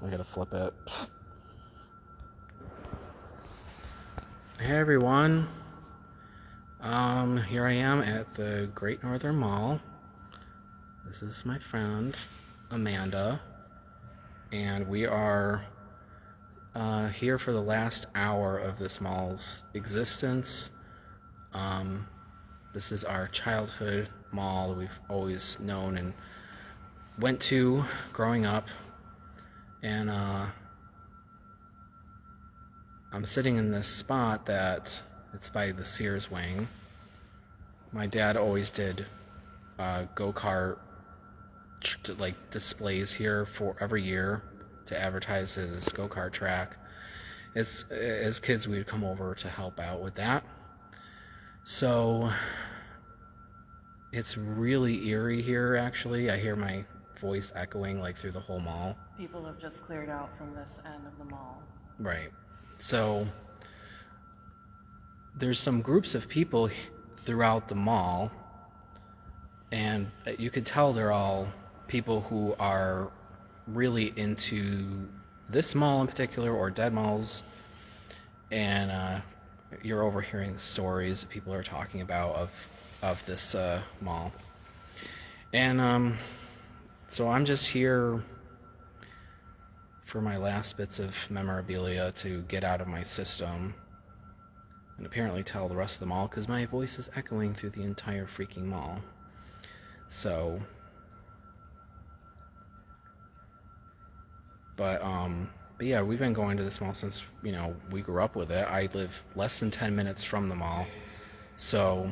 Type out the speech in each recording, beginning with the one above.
I gotta flip it. Hey everyone. Here I am at the Great Northern Mall. This is my friend Amanda, and we are here for the last hour of this mall's existence. This is our childhood mall that we've always known and went to growing up, and I'm sitting in this spot that it's by the Sears wing. My dad always did go-kart like displays here for every year to advertise his go-kart track. As kids, we would come over to help out with that. So it's really eerie here, actually. I hear my voice echoing like through the whole mall. People have just cleared out from this end of the mall. Right. So there's some groups of people throughout the mall, and you could tell they're all people who are really into this mall in particular or dead malls, and you're overhearing stories that people are talking about of this mall. And so I'm just here for my last bits of memorabilia to get out of my system and apparently tell the rest of the mall, because my voice is echoing through the entire freaking mall. So, but yeah, we've been going to this mall since, we grew up with it. I live less than 10 minutes from the mall. So,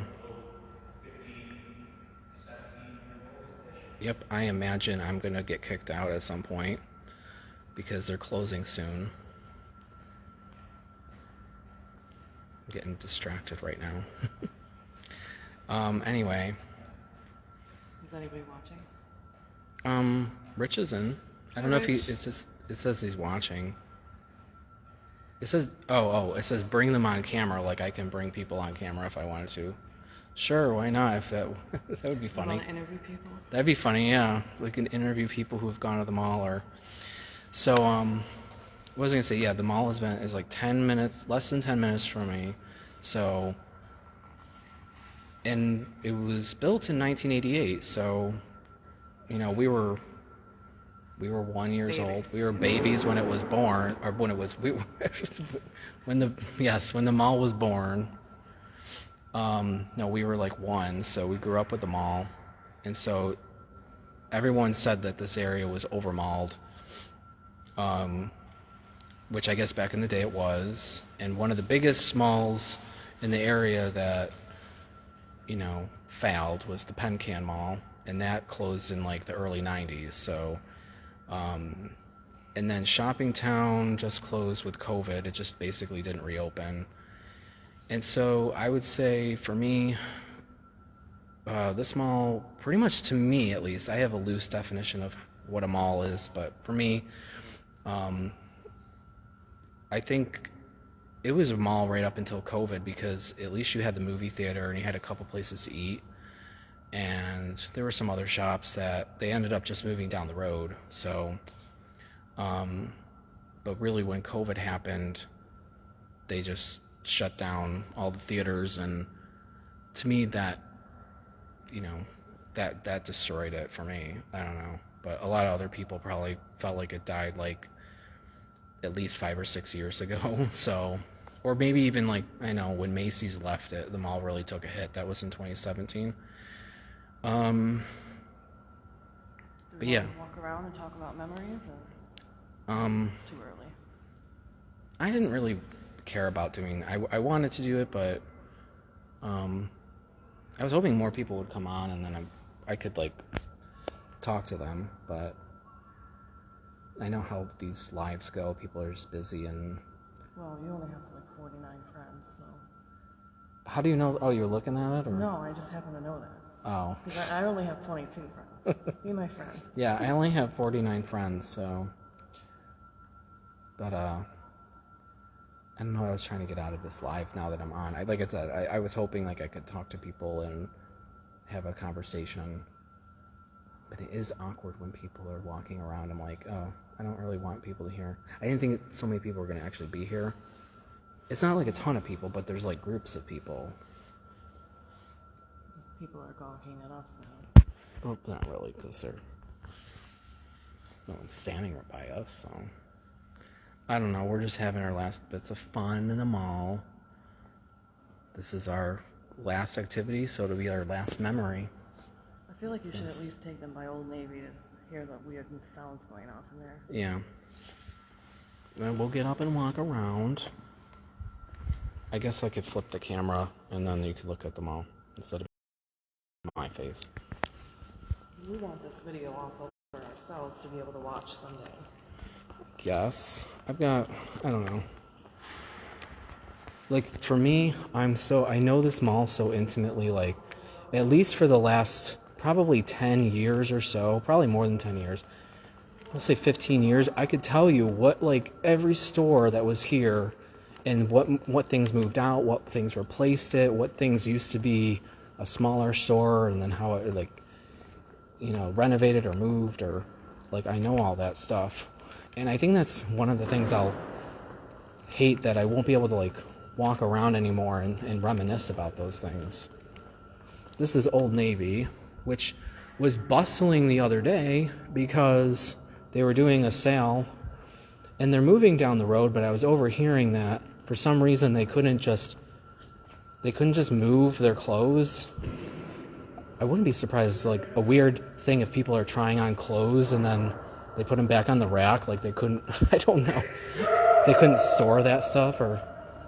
yep, I imagine I'm gonna get kicked out at some point because they're closing soon. I'm getting distracted right now. Anyway. Is anybody watching? Rich is in. I don't know if it says he's watching. It says, it says bring them on camera, like I can bring people on camera if I wanted to. Sure, why not? If that would be funny. You want to interview people? That'd be funny, yeah. We can interview people who have gone to the mall So, what was I gonna say? Yeah, the mall is like 10 minutes, less than 10 minutes from me. So, and it was built in 1988. So, we were 1 year old. We were babies when it was born, or when it was when the mall was born. No, we were like 1, so we grew up with the mall, and so everyone said that this area was overmalled, which I guess back in the day it was. And one of the biggest malls in the area that failed was the Penn Can Mall, and that closed in like the early 90s. So and then Shopping Town just closed with COVID. It just basically didn't reopen. And so I would say for me, this mall, pretty much to me at least, I have a loose definition of what a mall is, but for me, I think it was a mall right up until COVID, because at least you had the movie theater and you had a couple places to eat, and there were some other shops that they ended up just moving down the road. So, but really when COVID happened, they just shut down all the theaters, and to me that that destroyed it for me. I don't know, but a lot of other people probably felt like it died like at least 5 or 6 years ago. So, or maybe even like, I know when Macy's left it, the mall really took a hit. That was in 2017. Do But we yeah, want to walk around and talk about memories, or too early? I didn't really care about doing. I wanted to do it, but I was hoping more people would come on, and then I could like talk to them. But I know how these lives go. People are just busy, and Well, you only have like 49 friends, so. how do you know? Oh, you're looking at it, or No, I just happen to know that. Oh, Because I only have 22 friends. Be my friend. yeah. I only have 49 friends, so. But I don't know what I was trying to get out of this live now that I'm on. Like I said, I was hoping like I could talk to people and have a conversation. But it is awkward when people are walking around. I'm like, oh, I don't really want people to hear. I didn't think so many people were going to actually be here. It's not like a ton of people, but there's like groups of people. People are gawking at us now. Well, not really, because no one's standing right by us, so. I don't know, we're just having our last bits of fun in the mall. This is our last activity, so it'll be our last memory. I feel like you should at least take them by Old Navy to hear the weird sounds going off in there. Yeah. And we'll get up and walk around. I guess I could flip the camera, and then you could look at the mall instead of my face. We want this video also for ourselves to be able to watch someday. Guess. I don't know. Like, for me, I know this mall so intimately, like, at least for the last probably 10 years or so, probably more than 10 years, let's say 15 years, I could tell you what, like, every store that was here and what things moved out, what things replaced it, what things used to be a smaller store, and then how it, like, you know, renovated or moved, or, like, I know all that stuff. And I think that's one of the things I'll hate, that I won't be able to, like, walk around anymore and reminisce about those things. This is Old Navy, which was bustling the other day because they were doing a sale, and they're moving down the road, but I was overhearing that for some reason they couldn't just move their clothes. I wouldn't be surprised, like, a weird thing if people are trying on clothes and then they put them back on the rack, like they couldn't, I don't know, they couldn't store that stuff, or...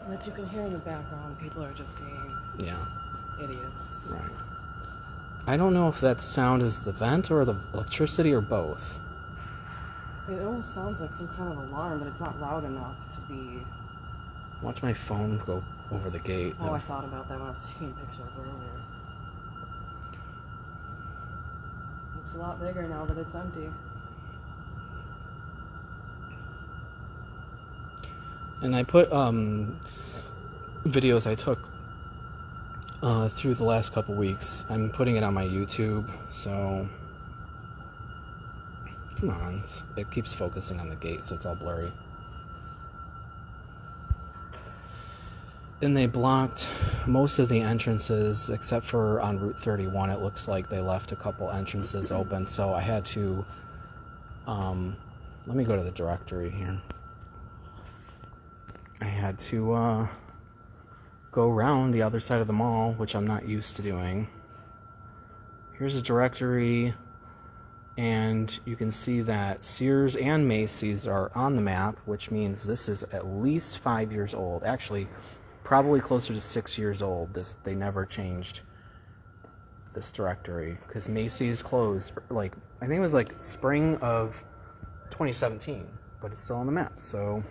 But you can hear in the background, people are just being idiots. Right. I don't know if that sound is the vent or the electricity or both. It almost sounds like some kind of alarm, but it's not loud enough to be... Watch my phone go over the gate. Oh, I thought about that when I was taking pictures earlier. Looks a lot bigger now that it's empty. And I put videos I took through the last couple weeks. I'm putting it on my YouTube, so come on, it keeps focusing on the gate, so it's all blurry. And they blocked most of the entrances, except for on Route 31. It looks like they left a couple entrances open, so I had to let me go to the directory here. I had to go around the other side of the mall, which I'm not used to doing. Here's a directory, and you can see that Sears and Macy's are on the map, which means this is at least 5 years old. Actually, probably closer to 6 years old. They never changed this directory, because Macy's closed, like, I think it was like spring of 2017, but it's still on the map, so...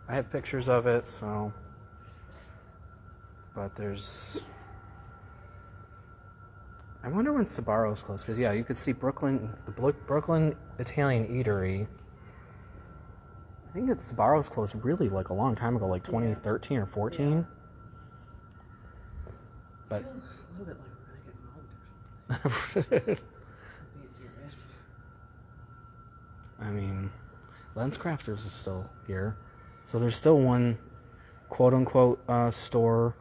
I have pictures of it, so... But there's... I wonder when Sbarro's closed, because, yeah, you could see the Brooklyn Italian Eatery. I think Sbarro's closed really, like, a long time ago, like 2013 or 14. Yeah. But... I feel a little bit like we're gonna get mugged or something. I mean, LensCrafters is still here. So there's still one quote-unquote store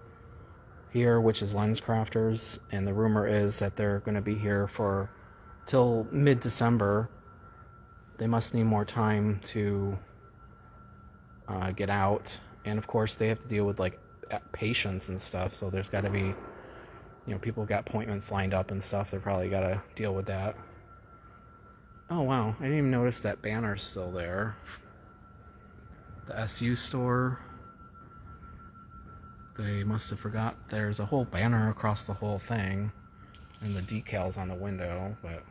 here, which is LensCrafters, and the rumor is that they're going to be here for till mid-December. They must need more time to get out, and of course they have to deal with, like, patients and stuff, so there's got to be, you know, people got appointments lined up and stuff. They're probably got to deal with that. Oh wow, I didn't even notice that banner's still there. The SU store. They must have forgot there's a whole banner across the whole thing, and the decals on the window, but...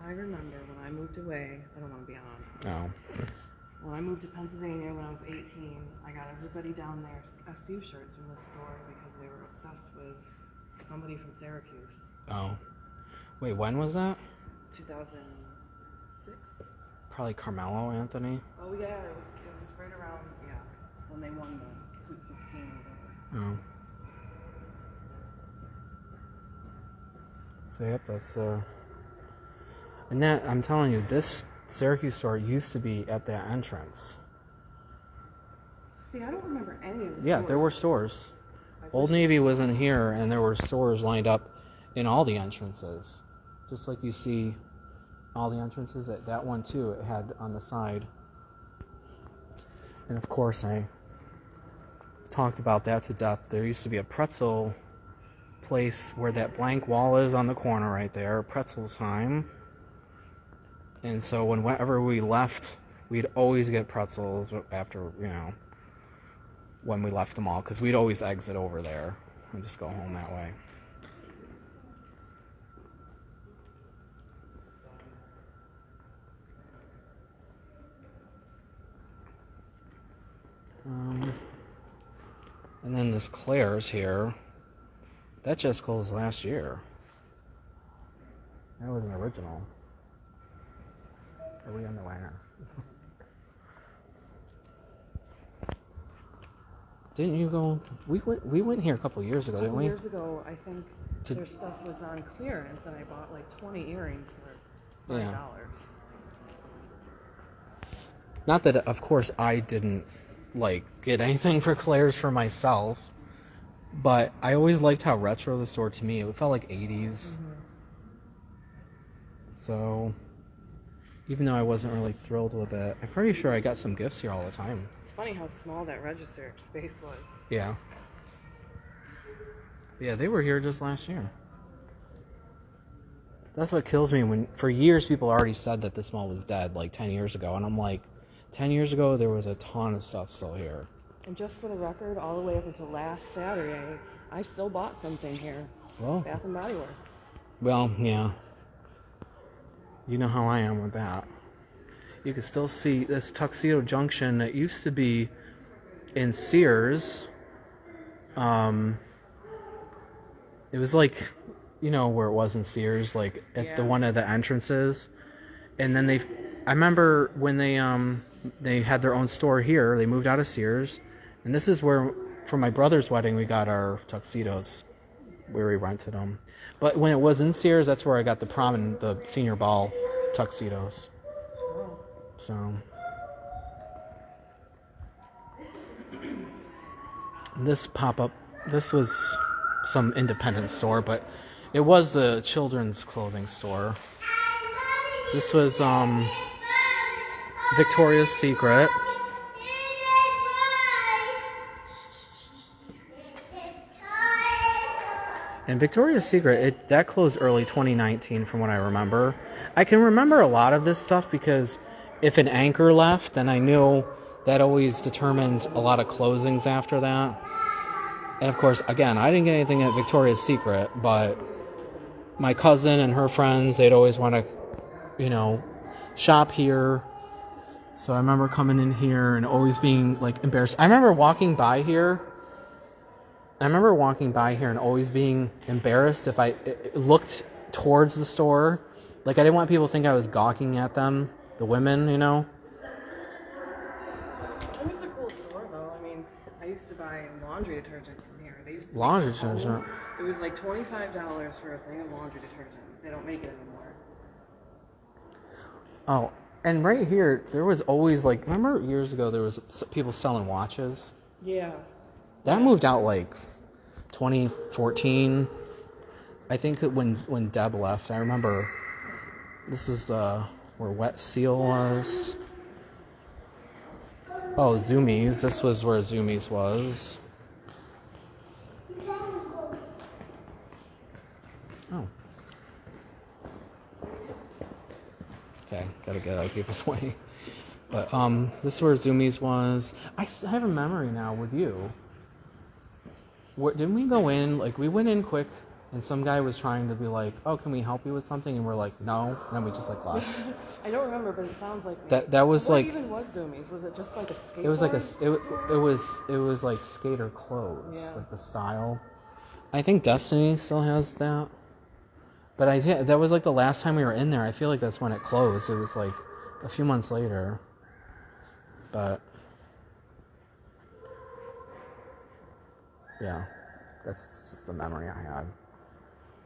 I remember when I moved away, I don't want to be on. No. When I moved to Pennsylvania when I was 18, I got everybody down there SU shirts from this store because they were obsessed with somebody from Syracuse. Oh. Wait, when was that? 2006. Probably Carmelo Anthony. Oh yeah, it was right around, when they won the Sweet 16 or whatever. Oh. So yep, that's and that I'm telling you, this Syracuse store used to be at that entrance. See, I don't remember any of the Yeah, stores. there were stores. Old Navy was in here, and there were stores lined up in all the entrances, just like you see all the entrances at that one too. It had on the side, and of course I talked about that to death. There used to be a pretzel place where that blank wall is on the corner right there, Pretzel Time. And so whenever we left, we'd always get pretzels after, when we left the mall, because we'd always exit over there and just go home that way. And then this Claire's here. That just closed last year. That was an original. Are we on the way now? Didn't you go? We went here a couple years ago, didn't we? Years ago, I think their stuff was on clearance, and I bought like 20 earrings for $5. Yeah. Not that, of course, I didn't get anything for Claire's for myself, but I always liked how retro the store to me. It felt like 80s. Mm-hmm. So, even though I wasn't really thrilled with it, I'm pretty sure I got some gifts here all the time. It's funny how small that register space was. Yeah. Yeah, they were here just last year. That's what kills me when, for years, people already said that this mall was dead, 10 years ago. And I'm like, 10 years ago, there was a ton of stuff still here. And just for the record, all the way up until last Saturday, I still bought something here. Well, Bath and Body Works. Well, yeah. You know how I am with that. You can still see this Tuxedo Junction that used to be in Sears. It was where it was in Sears, at the one of the entrances. And then I remember when they had their own store here. They moved out of Sears, and this is where, for my brother's wedding, we got our tuxedos, where we rented them. But when it was in Sears, that's where I got the prom and the senior ball tuxedos. Oh. So this pop-up, this was some independent store, but it was a children's clothing store. This was Victoria's Secret. And Victoria's Secret, that closed early 2019 from what I remember. I can remember a lot of this stuff because if an anchor left, then I knew that always determined a lot of closings after that. And of course, again, I didn't get anything at Victoria's Secret, but my cousin and her friends, they'd always want to, shop here. So I remember coming in here and always being embarrassed. I remember walking by here and always being embarrassed if I looked towards the store. I didn't want people to think I was gawking at them, the women, It was a cool store, though. I mean, I used to buy laundry detergent from here. They used to Laundry detergent? It was $25 for a thing of laundry detergent. They don't make it anymore. Oh, and right here, there was always, remember years ago there was people selling watches? Yeah. That moved out 2014. I think when Deb left, I remember this is where Wet Seal was. Oh, Zoomies. This was where Zoomies was. Oh. Okay, gotta get out of people's way. But this is where Zoomies was. I have a memory now with you. Didn't we go in, we went in quick, and some guy was trying to be like, oh, can we help you with something? And we're like, no. And then we just left. I don't remember, but it sounds like me. That was what even was Zoomies? Was it just a skateboard? It was it was skater clothes, yeah. The style. I think Destiny still has that. But that was the last time we were in there. I feel like that's when it closed. It was a few months later. But yeah, that's just a memory I had.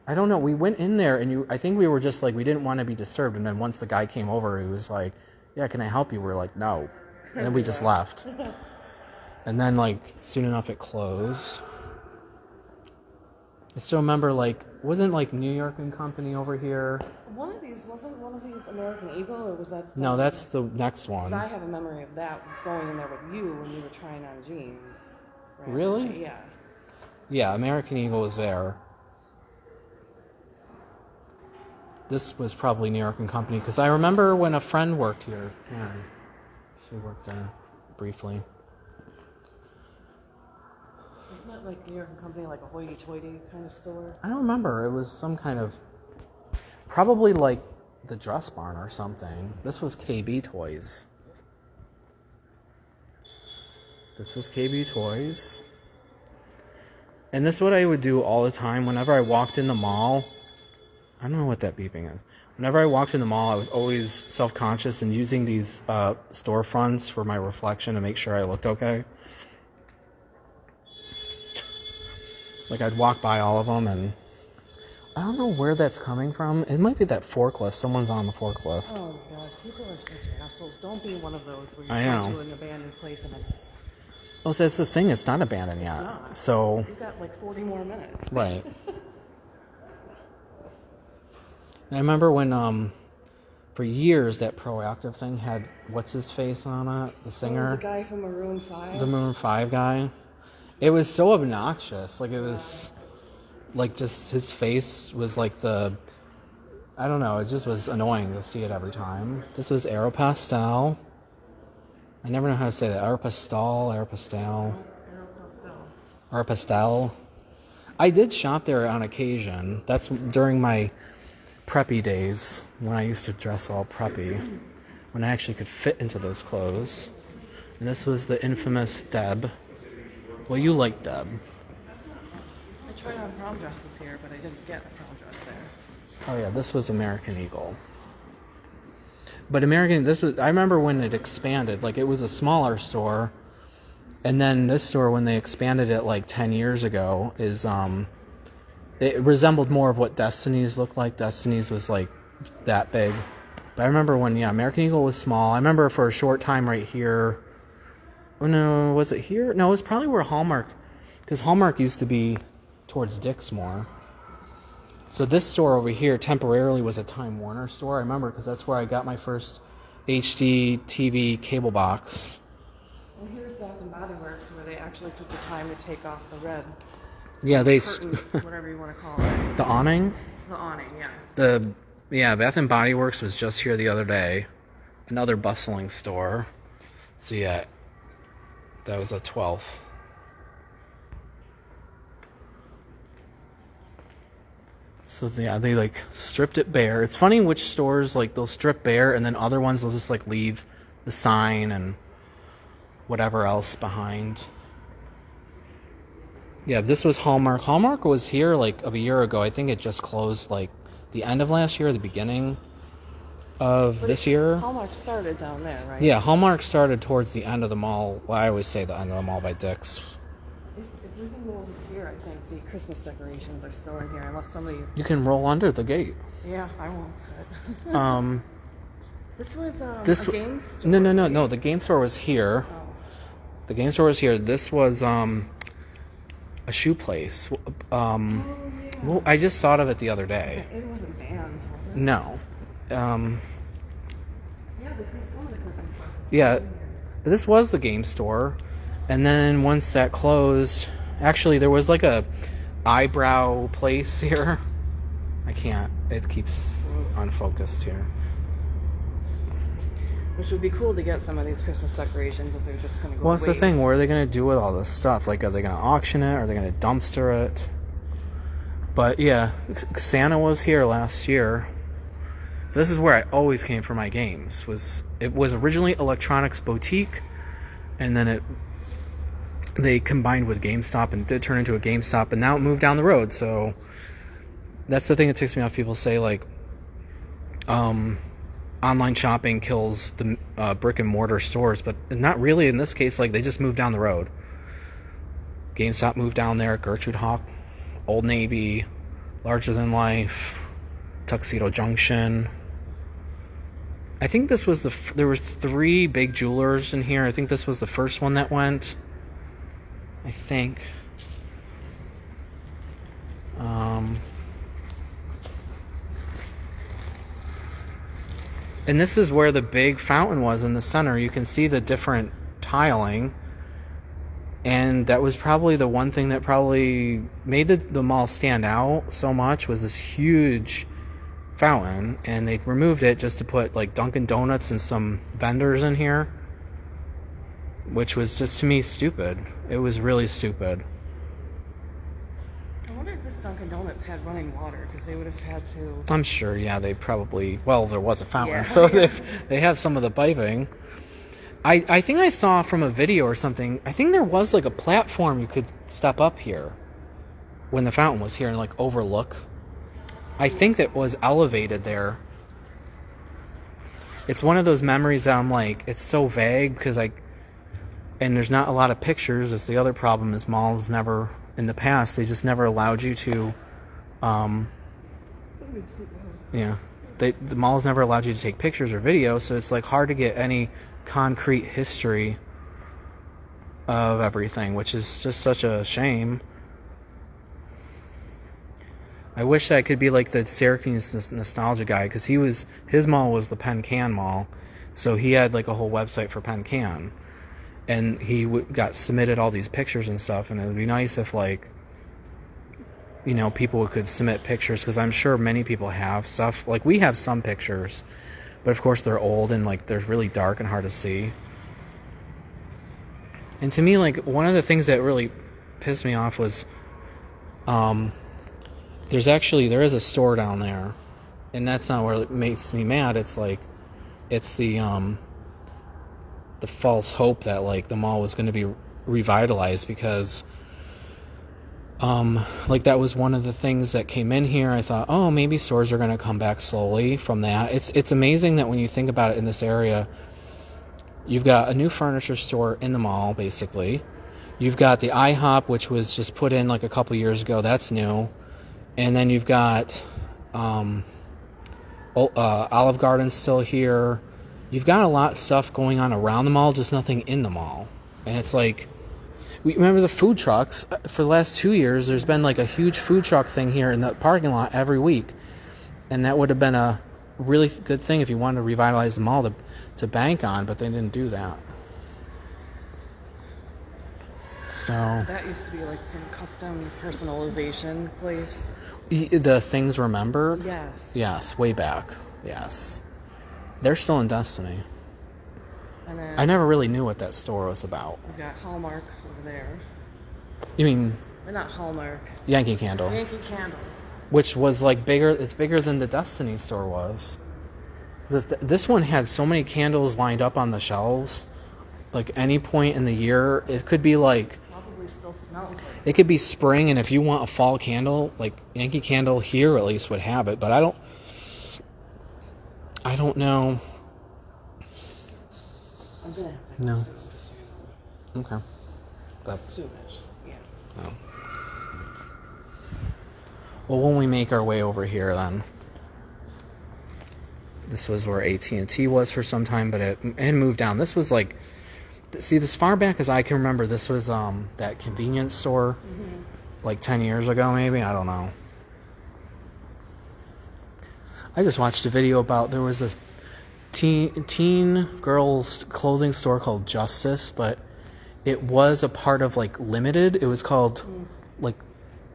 I don't know. We went in there, and I think we were just like, we didn't want to be disturbed. And then once the guy came over, he was like, "Yeah, can I help you?" We were like, "No," and then we just left. And then like soon enough, it closed. I still remember like, wasn't like New York and Company over here? Wasn't one of these American Eagle, or was that? No, that's the next 'Cause one. I have a memory of that going in there with you when you were trying on jeans. Right? Really? Yeah. Yeah, American Eagle was there. This was probably New York and Company, because I remember when a friend worked here. Yeah, she worked there briefly. Isn't that like New York and Company, like a hoity-toity kind of store? I don't remember. It was some kind of, probably like the Dress Barn or something. This was KB Toys. This was KB Toys. And this is what I would do all the time whenever I walked in the mall. I don't know what that beeping is. Whenever I walked in the mall, I was always self-conscious and using these storefronts for my reflection to make sure I looked okay. Like, I'd walk by all of them, and I don't know where that's coming from. It might be that forklift. Someone's on the forklift. Oh god, people are such assholes. Don't be one of those where you I go know. to an abandoned place and Well, that's the thing. It's not abandoned yet. not. So, you've got like 40 more minutes. right. And I remember when, for years, that Proactive thing had what's his face on it, the singer, Oh, the guy from Maroon 5. the Maroon 5 guy. It was so obnoxious. Like, it was like just his face was like I don't know. It just was annoying to see it every time. This was Aeropostale. I never know how to say that. Aeropostale. Aeropostale. I did shop there on occasion. That's during my preppy days, when I used to dress all preppy, when I actually could fit into those clothes. And this was the infamous Deb. Well, you like Deb. I tried on prom dresses here, but I didn't get a prom dress there. Oh yeah, this was American Eagle. But I remember when it expanded, like it was a smaller store, and then this store, when they expanded it like 10 years ago, it resembled more of what Destiny's looked like. Destiny's was like that big. But I remember when, American Eagle was small. I remember for a short time right here. Oh no, was it here? No, it was probably where Hallmark, because Hallmark used to be towards Dixmoor. So this store over here temporarily was a Time Warner store. I remember because that's where I got my first HD TV cable box. And here's Bath and Body Works, where they actually took the time to take off the red Yeah, curtain, whatever you want to call it. the awning. The awning, yeah. Bath and Body Works was just here the other day. Another bustling store. So yeah, that was a 12th. So yeah, they like stripped it bare. It's funny which stores like they'll strip bare, and then other ones they'll just like leave the sign and whatever else behind. Yeah, this was Hallmark. Hallmark was here like a year ago. I think it just closed like the end of last year, or the beginning of this year. Hallmark started down there, right? Yeah, Hallmark started towards the end of the mall. Well, I always say the end of the mall by Dick's. If we can go over here, I think the Christmas decorations are still in here, unless somebody... You can roll under the gate. Yeah, I won't. This was a game store. No. The game store was here. Oh. The game store was here. This was a shoe place. Yeah. Well, I just thought of it the other day. It wasn't Vans, was it? No. Yeah, some of the Christmas stuff. Yeah, this was the game store, and then once that closed, actually there was like a eyebrow place here. I can't. It keeps unfocused here. Which would be cool to get some of these Christmas decorations if they're just going to go Well, that's the waste. thing. What are they going to do with all this stuff? Like, are they going to auction it? Are they going to dumpster it? But yeah, Santa was here last year. This is where I always came for my games. It was originally Electronics Boutique, and then they combined with GameStop and did turn into a GameStop, and now it moved down the road. So that's the thing that ticks me off. People say like, online shopping kills the brick and mortar stores, but not really in this case. Like, they just moved down the road. GameStop moved down there, Gertrude Hawk, Old Navy, Larger Than Life, Tuxedo Junction. I think this was there was 3 big jewelers in here. I think this was the first one that went. I think. And this is where the big fountain was in the center. You can see the different tiling. And that was probably the one thing that probably made the mall stand out so much, was this huge fountain. And they removed it just to put like Dunkin' Donuts and some vendors in here, which was just, to me, stupid. It was really stupid. I wonder if this Dunkin' Donuts had running water, because they would have had to. I'm sure, yeah, they probably, well, there was a fountain, Yeah. so they have some of the piping. I think I saw from a video or something, I think there was like a platform you could step up here when the fountain was here and like overlook. I think that was elevated there. It's one of those memories that I'm like, it's so vague because and there's not a lot of pictures. It's the other problem is malls never, in the past, they just never allowed you to, yeah, the malls never allowed you to take pictures or videos, so it's like hard to get any concrete history of everything, which is just such a shame. I wish I could be like the Syracuse nostalgia guy, because his mall was the Penn Can Mall, so he had like a whole website for Penn Can, and he got submitted all these pictures and stuff, and it would be nice if, like, you know, people could submit pictures, because I'm sure many people have stuff. Like, we have some pictures, but of course they're old and like they're really dark and hard to see. And to me, like, one of the things that really pissed me off was there is a store down there, and that's not where it makes me mad. It's like, it's the false hope that like the mall was going to be revitalized, because like that was one of the things that came in here. I thought, oh, maybe stores are going to come back slowly from that. It's amazing that when you think about it, in this area, you've got a new furniture store in the mall, basically. You've got the IHOP, which was just put in like a couple years ago. That's new. And then you've got Olive Garden still here. You've got a lot of stuff going on around the mall, just nothing in the mall. And it's like, we remember the food trucks. For the last 2 years, there's been like a huge food truck thing here in the parking lot every week. And that would have been a really good thing if you wanted to revitalize the mall to bank on, but they didn't do that. So That used to be like some custom personalization place. the Things Remembered? Yes. Yes, way back. Yes. They're still in Destiny. And then I never really knew what that store was about. we've got Hallmark over there. You mean Or not Hallmark. Yankee Candle? Yankee Candle. Which was like bigger. It's bigger than the Destiny store was. This one had so many candles lined up on the shelves. Like any point in the year, it could be like, Probably still smells like it could be spring, and if you want a fall candle, like Yankee Candle here at least would have it. But I don't know. I'm gonna have to No. go soon, just so you Okay. know. But, Soonish. Yeah. no. Well, when we make our way over here, then. This was where AT&T was for some time, but it moved down. This was like, see, as far back as I can remember, this was that convenience store, like 10 years ago, maybe. I don't know. I just watched a video about, there was a teen girls clothing store called Justice, but it was a part of like Limited. It was called like,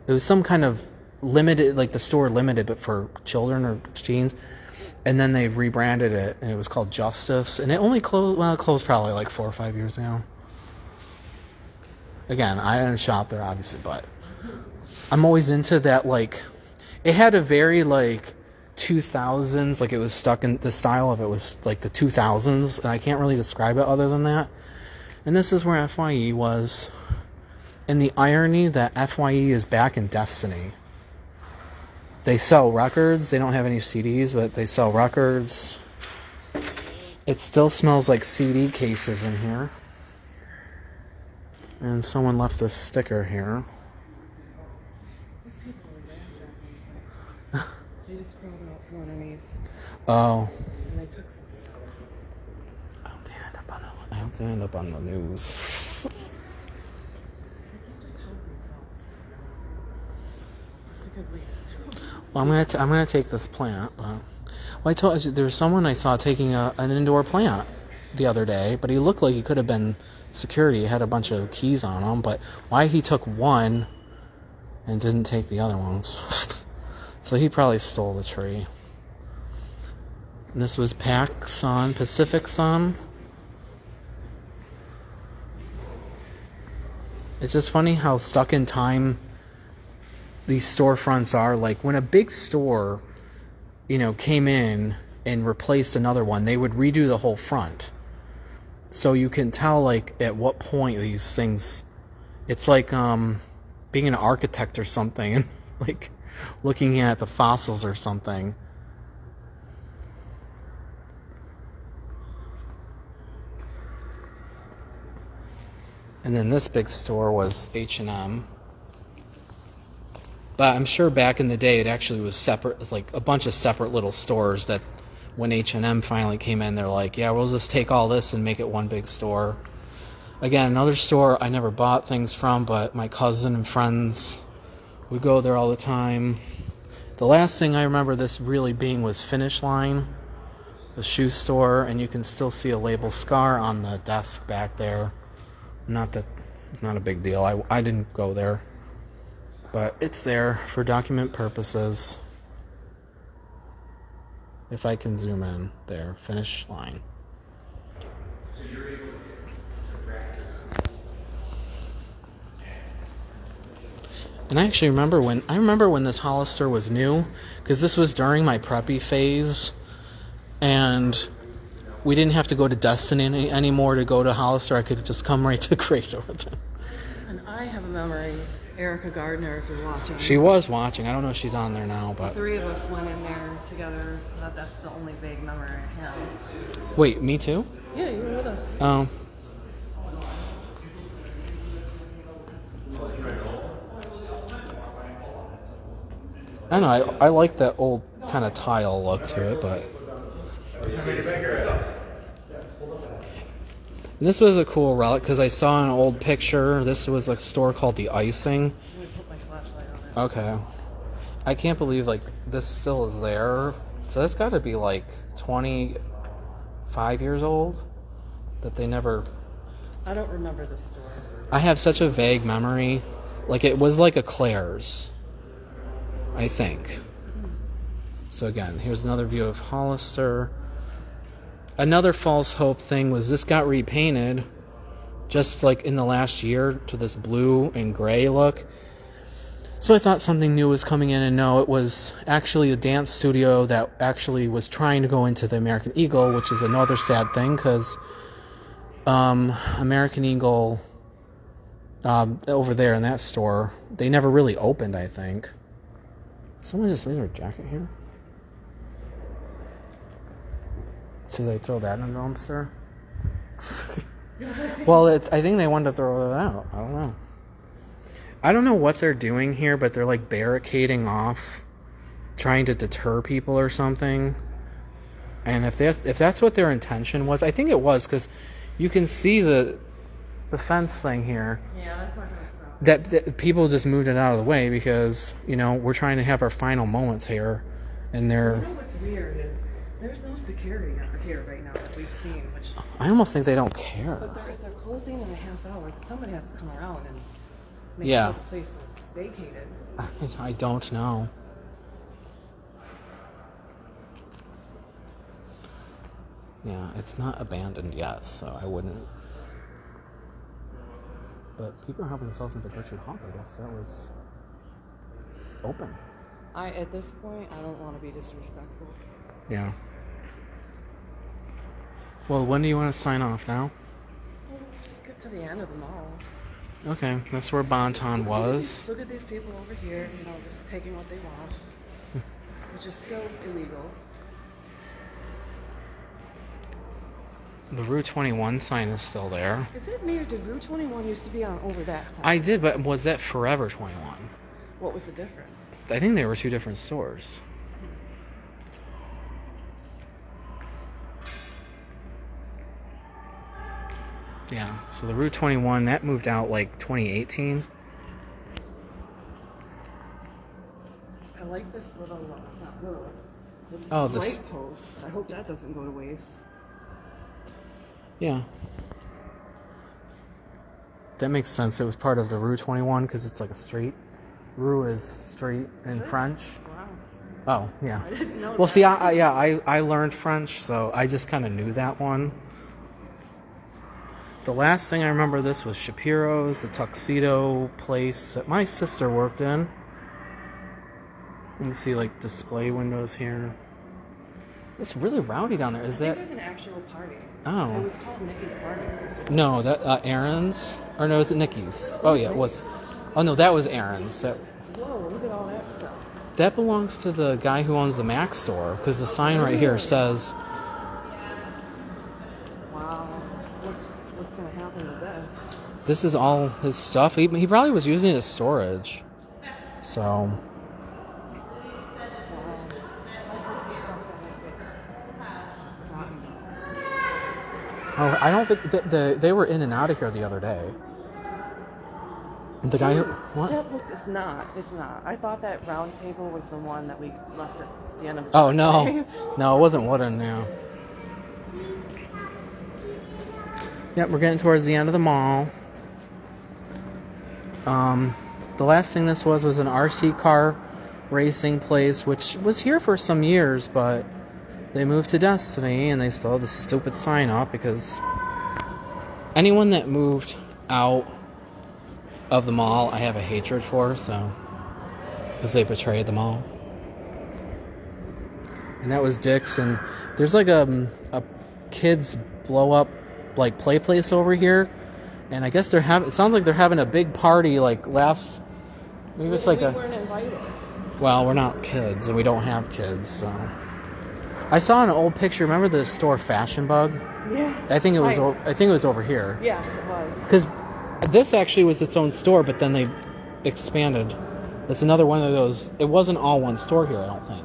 it was some kind of limited, like the store Limited, but for children or teens. And then they rebranded it, and it was called Justice. And it only closed, well, it closed probably like 4 or 5 years ago. Again, I didn't shop there, obviously, but I'm always into that, like, it had a very, like, 2000s, like, it was stuck in, the style of it was, like, the 2000s, and I can't really describe it other than that. And this is where FYE was. And the irony that FYE is back in Destiny. They sell records. They don't have any CDs, but they sell records. It still smells like CD cases in here. And someone left a sticker here. Oh. And they took some stuff. I hope they end up on the news. They can't just help themselves. Just because we. Well, I'm gonna take this plant, but I told you there was someone I saw taking an indoor plant the other day, but he looked like he could have been security. He had a bunch of keys on him, but why he took one and didn't take the other ones? So he probably stole the tree. And this was PacSun, Pacific Sun. It's just funny how stuck in time these storefronts are. Like when a big store, came in and replaced another one, they would redo the whole front. So you can tell like at what point these things, it's like being an architect or something and like looking at the fossils or something. And then this big store was H&M. But I'm sure back in the day it actually was separate. It's like a bunch of separate little stores that when H&M finally came in, they're like, yeah, we'll just take all this and make it one big store. Again, another store I never bought things from, but my cousin and friends would go there all the time. The last thing I remember this really being was Finish Line, the shoe store, and you can still see a label scar on the desk back there. Not a big deal. I didn't go there. But it's there for document purposes. If I can zoom in there, Finish Line. And I actually remember when this Hollister was new, because this was during my preppy phase, and we didn't have to go to Destiny anymore to go to Hollister. I could just come right to Creator with them. And I have a memory, Erica Gardner, if you're watching. She was watching. I don't know if she's on there now, but... The three of us went in there together. That's the only vague memory I have. Wait, me too? Yeah, you were with us. Oh. I don't know, I like that old kind of tile look to it, but... This was a cool relic because I saw an old picture. This was a store called The Icing. Let me put my flashlight on it. Okay. I can't believe like this still is there. So that's got to be like 25 years old that they never... I don't remember this store. I have such a vague memory. Like it was like a Claire's, I think. So again, here's another view of Hollister. Another false hope thing was this got repainted just like in the last year to this blue and gray look. So I thought something new was coming in, and no, it was actually a dance studio that actually was trying to go into the American Eagle, which is another sad thing because American Eagle over there in that store, they never really opened, I think. Someone just leave their jacket here? Should they throw that in the dumpster? Well, I think they wanted to throw it out. I don't know. I don't know what they're doing here, but they're like barricading off, trying to deter people or something. And if that's what their intention was, I think it was, because you can see the fence thing here. Yeah, that's not gonna stop. That people just moved it out of the way because we're trying to have our final moments here, and they're. You know what's weird is there's no security out here right now that we've seen, which. I almost think they don't care. But if they're closing in a half hour, somebody has to come around and make Yeah. sure the place is vacated. I don't know. Yeah, it's not abandoned yet, so I wouldn't. But people are helping themselves into Gertrude Hall. I guess that was open. At this point, I don't want to be disrespectful. Yeah. Well, when do you want to sign off now? Well, just get to the end of the mall. Okay, that's where Bonton was. Look at these people over here, just taking what they want, which is still illegal. The Route 21 sign is still there. Is it me or did Route 21 used to be on over that side? I did, but was that Forever 21? What was the difference? I think they were two different stores. Yeah, so the Route 21, that moved out like 2018. I like this little, not little, this Oh, light this- post. I hope that doesn't go to waste. Yeah. That makes sense. It was part of the Rue 21 because it's like a street. Rue is street in Is it? French. Wow. Oh, yeah. I didn't know Well, that. see, I learned French, so I just kind of knew that one. The last thing I remember this was Shapiro's, the tuxedo place that my sister worked in. You can see like display windows here. It's really rowdy down there. Is I think that? it was an actual party. Oh. It was called Nikki's Party. or something. No, that Aaron's. Or no, is it Nikki's? Oh yeah, it was. Oh no, that was Aaron's. Whoa, look at all that stuff. That belongs to the guy who owns the Mac store because the sign right here says. Wow. What's going to happen with this? This is all his stuff. He probably was using it as storage. So. Wow. Oh, I don't think they were in and out of here the other day. The guy who what? That look, it's not. It's not. I thought that round table was the one that we left at the end of the Oh driveway. no, it wasn't wooden. No. Yep, we're getting towards the end of the mall. The last thing this was an RC car racing place, which was here for some years, but they moved to Destiny, and they still have the stupid sign up because anyone that moved out of the mall, I have a hatred for, so because they betrayed the mall. And that was Dick's, and there's like a kids blow up like play place over here, and I guess they're having. It sounds like they're having a big party, like last. Maybe it's like we weren't invited. Well, we're not kids, and we don't have kids, so. I saw an old picture. Remember the store Fashion Bug? Yeah. I think it was. Right. I think it was over here. Yes, it was. Because this actually was its own store, but then they expanded. It's another one of those. It wasn't all one store here, I don't think.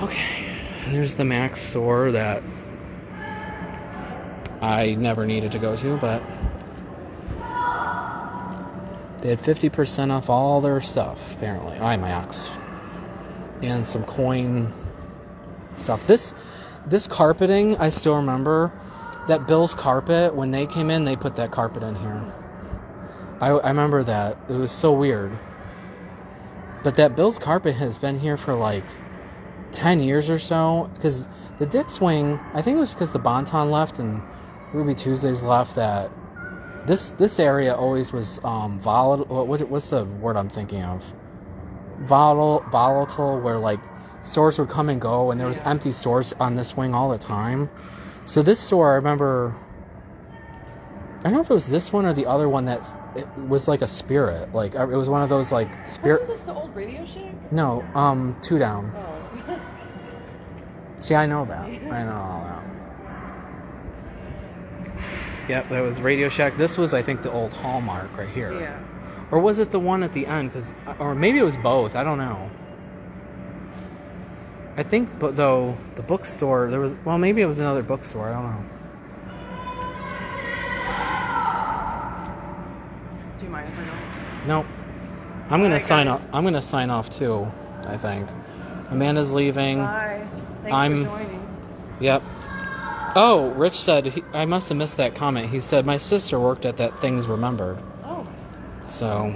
Okay, and there's the Mac store that I never needed to go to, but they had 50% off all their stuff, apparently. IMAX. And some coin stuff. This carpeting, I still remember. That Bill's carpet, when they came in, they put that carpet in here. I remember that. It was so weird. But that Bill's carpet has been here for like 10 years or so. Because the Dick's Wing, I think it was because the Bonton left and Ruby Tuesdays left, that this area always was volatile. What's the word I'm thinking of? Volatile, where like stores would come and go, and there was empty stores on this wing all the time. So this store, I remember, I don't know if it was this one or the other one it was like a Spirit. Like it was one of those like Spirit. Wasn't this the old Radio Shack? No, Two Down. Oh. See, I know that. I know all that. Yep, that was Radio Shack. This was, I think, the old Hallmark right here. Yeah. Or was it the one at the end? Or maybe it was both. I don't know. I think, but though the bookstore, there was. Well, maybe it was another bookstore. I don't know. Do you mind if I go? Nope. I'm gonna Alright, sign guys. off. I'm gonna sign off too. I think. Amanda's leaving. Bye. Thanks I'm- for joining. Yep. Oh, Rich said I must have missed that comment. He said my sister worked at that Things Remembered. Oh. So.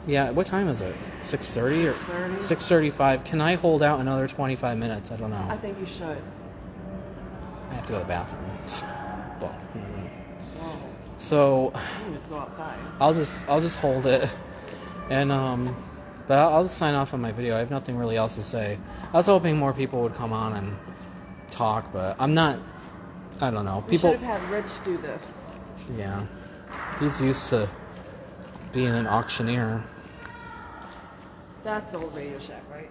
Yeah. What time is it? 6:30 or 6:30. 6:35? Can I hold out another 25 minutes? I don't know. I think you should. I have to go to the bathroom. Well. Whoa. So. You can just go outside. I'll just hold it, and but I'll just sign off on my video. I have nothing really else to say. I was hoping more people would come on and talk, but I'm not. I don't know. We People, should have had Rich do this. yeah, he's used to being an auctioneer. That's the old Radio Shack, right?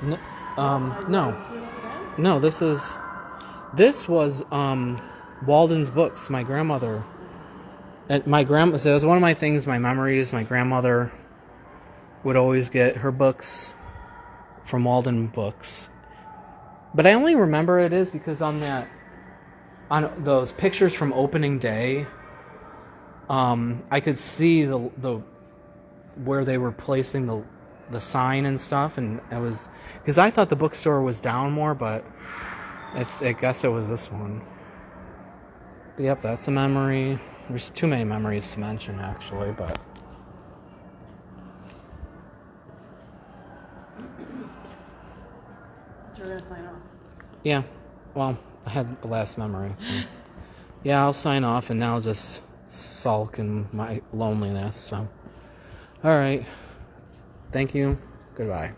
No, I no, realized you know that. no. This was Walden's Books. My grandmother. And my grandma. So it was one of my things. My memories. My grandmother would always get her books from Walden Books. But I only remember it is because on those pictures from opening day, I could see the where they were placing the sign and stuff, and it was because I thought the bookstore was down more, but I guess it was this one. But yep, that's a memory. There's too many memories to mention, actually, but. You're gonna sign off. Yeah, well, I had a last memory. So. Yeah, I'll sign off and now just sulk in my loneliness. So, all right. Thank you. Goodbye.